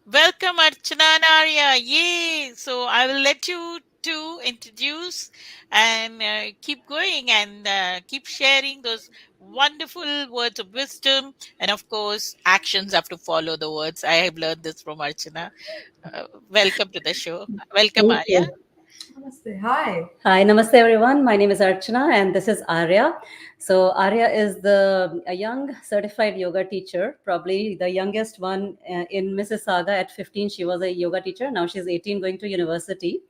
Welcome, Archana and Arya. Yay! So I will let you two introduce and keep going and keep sharing those wonderful words of wisdom. And of course, actions have to follow the words. I have learned this from Archana. Welcome to the show. Welcome, Thank Arya. you. Namaste. Hi. Hi, namaste everyone. My name is Archana and this is Arya. So Arya is a young certified yoga teacher, probably the youngest one in Mississauga. At 15, she was a yoga teacher. Now she's 18, going to university.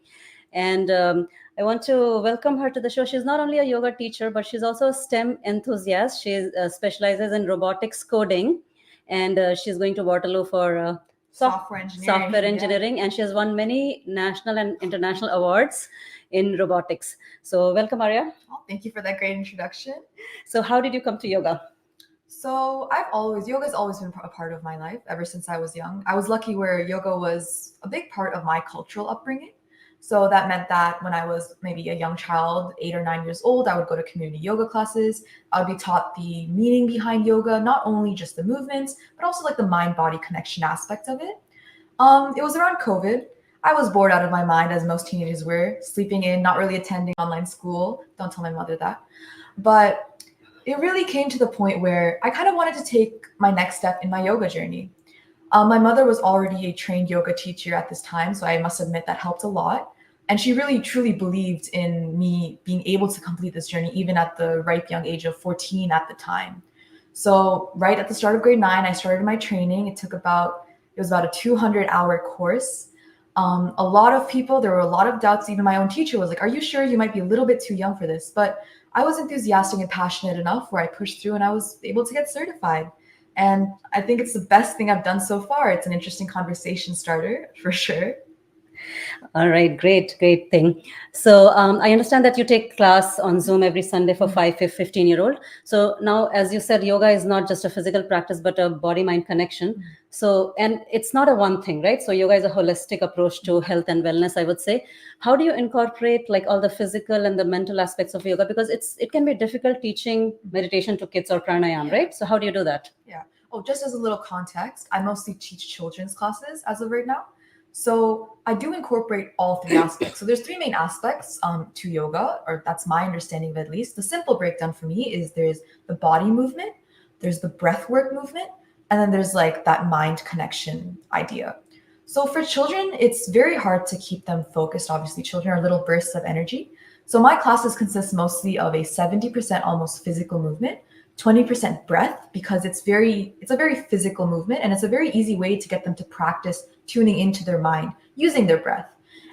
And I want to welcome her to the show. She's not only a yoga teacher, but she's also a STEM enthusiast. She specializes in robotics coding, and she's going to Waterloo for software engineering, and she has won many national and international awards in robotics. So, welcome, Arya. Oh, thank you for that great introduction. So, how did you come to yoga? So yoga's always been a part of my life ever since I was young. I was lucky where yoga was a big part of my cultural upbringing. So that meant that when I was maybe a young child, 8 or 9 years old, I would go to community yoga classes. I would be taught the meaning behind yoga, not only just the movements, but also like the mind-body connection aspect of it. It was around COVID. I was bored out of my mind, as most teenagers were, sleeping in, not really attending online school. Don't tell my mother that. But it really came to the point where I kind of wanted to take my next step in my yoga journey. My mother was already a trained yoga teacher at this time, so I must admit that helped a lot. And she really truly believed in me being able to complete this journey, even at the ripe young age of 14 at the time. So, right at the start of grade 9, I started my training. It was about a 200-hour course. A lot of people, there were a lot of doubts. Even my own teacher was like, "Are you sure? You might be a little bit too young for this?" But I was enthusiastic and passionate enough where I pushed through and I was able to get certified. And I think it's the best thing I've done so far. It's an interesting conversation starter for sure. All right, great thing. So I understand that you take class on Zoom every Sunday for 15-year-old. So now, as you said, yoga is not just a physical practice, but a body-mind connection. So, and it's not a one thing, right? So yoga is a holistic approach to health and wellness, I would say. How do you incorporate like all the physical and the mental aspects of yoga? Because it can be difficult teaching meditation to kids or pranayam, right? So how do you do that? Yeah. Oh, just as a little context, I mostly teach children's classes as of right now. So I do incorporate all three aspects. So there's three main aspects to yoga, or that's my understanding of it at least. The simple breakdown for me is there's the body movement, there's the breath work movement, and then there's like that mind connection idea. So for children, it's very hard to keep them focused. Obviously, children are little bursts of energy. So my classes consist mostly of a 70% almost physical movement, 20% breath, because it's a very physical movement and it's a very easy way to get them to practice tuning into their mind using their breath.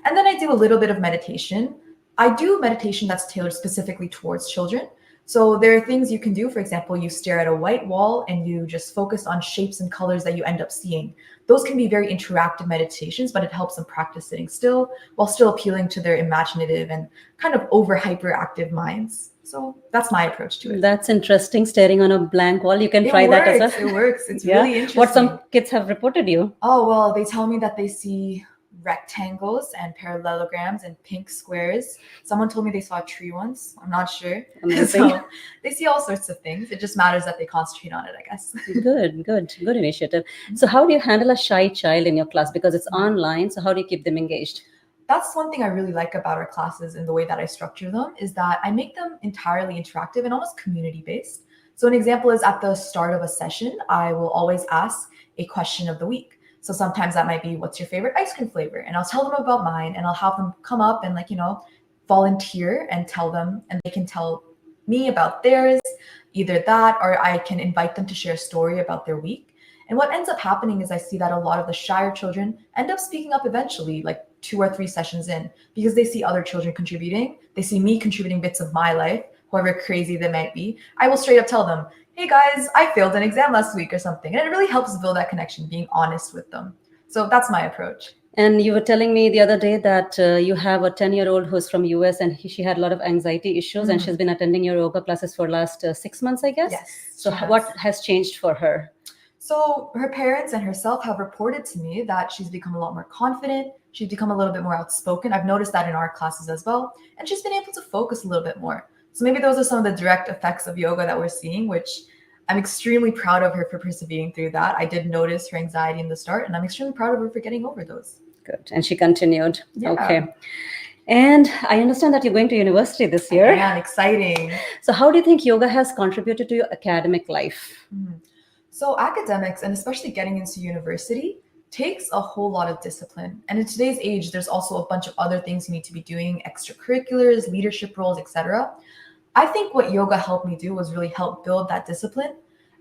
And then I do a little bit of meditation. I do meditation that's tailored specifically towards children. So there are things you can do. For example, you stare at a white wall and you just focus on shapes and colors that you end up seeing. Those can be very interactive meditations, but it helps them practice sitting still while still appealing to their imaginative and kind of over hyperactive minds. So that's my approach to it. That's interesting. Staring on a blank wall. You can try that as well. It works. It's Yeah. really interesting. What some kids have reported you? Oh, well, they tell me that they see rectangles and parallelograms and pink squares. Someone told me they saw a tree once. I'm not sure. Amazing. So they see all sorts of things. It just matters that they concentrate on it, I guess. Good initiative. So how do you handle a shy child in your class? Because it's online. So how do you keep them engaged? That's one thing I really like about our classes and the way that I structure them is that I make them entirely interactive and almost community based. So an example is at the start of a session, I will always ask a question of the week. So sometimes that might be, what's your favorite ice cream flavor? And I'll tell them about mine and I'll have them come up and volunteer and tell them, and they can tell me about theirs, either that, or I can invite them to share a story about their week. And what ends up happening is I see that a lot of the shyer children end up speaking up eventually, like 2 or 3 sessions in, because they see other children contributing. They see me contributing bits of my life, however crazy they might be. I will straight up tell them, "Hey guys, I failed an exam last week," or something. And it really helps build that connection, being honest with them. So that's my approach. And you were telling me the other day that you have a 10-year-old who's from US and she had a lot of anxiety issues and she's been attending your yoga classes for last 6 months, I guess. Yes. So what has changed for her? So her parents and herself have reported to me that she's become a lot more confident. She's become a little bit more outspoken. I've noticed that in our classes as well. And she's been able to focus a little bit more. So maybe those are some of the direct effects of yoga that we're seeing, which I'm extremely proud of her for persevering through that. I did notice her anxiety in the start, and I'm extremely proud of her for getting over those. Good. And she continued. Yeah. Okay. And I understand that you're going to university this year. Yeah, exciting. So how do you think yoga has contributed to your academic life? So academics, and especially getting into university, takes a whole lot of discipline. And in today's age, there's also a bunch of other things you need to be doing, extracurriculars, leadership roles, etc. I think what yoga helped me do was really help build that discipline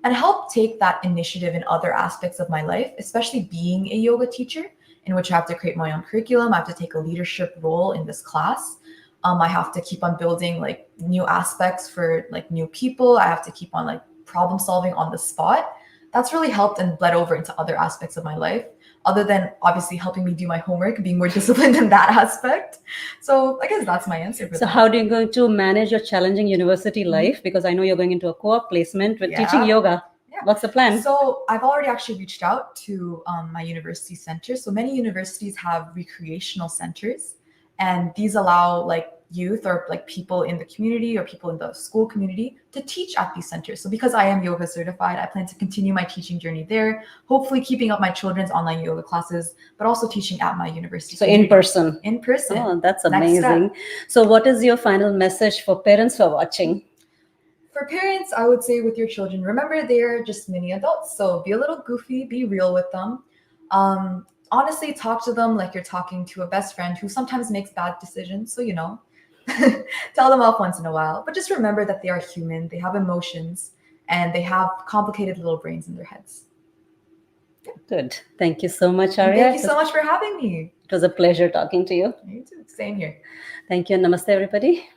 and help take that initiative in other aspects of my life, especially being a yoga teacher, in which I have to create my own curriculum. I have to take a leadership role in this class. I have to keep on building like new aspects for like new people. I have to keep on like problem solving on the spot. That's really helped and bled over into other aspects of my life, other than obviously helping me do my homework, being more disciplined in that aspect. So I guess that's my answer for So that. how are you going to manage your challenging university life? Because I know you're going into a co-op placement with teaching yoga. Yeah. What's the plan? So I've already actually reached out to my university center. So many universities have recreational centers, and these allow like youth or like people in the community or people in the school community to teach at these centers. So because I am yoga certified, I plan to continue my teaching journey there, hopefully keeping up my children's online yoga classes, but also teaching at my university. So in person. In person. Oh, that's Next step. amazing. So what is your final message for parents who are watching? For parents, I would say with your children, remember they're just mini adults. So be a little goofy, be real with them. Honestly, talk to them like you're talking to a best friend who sometimes makes bad decisions. So, tell them off once in a while. But just remember that they are human, they have emotions, and they have complicated little brains in their heads. Good. Thank you so much, Arya. Thank you so much for having me. It was a pleasure talking to you. You too. Same here. Thank you. Namaste, everybody.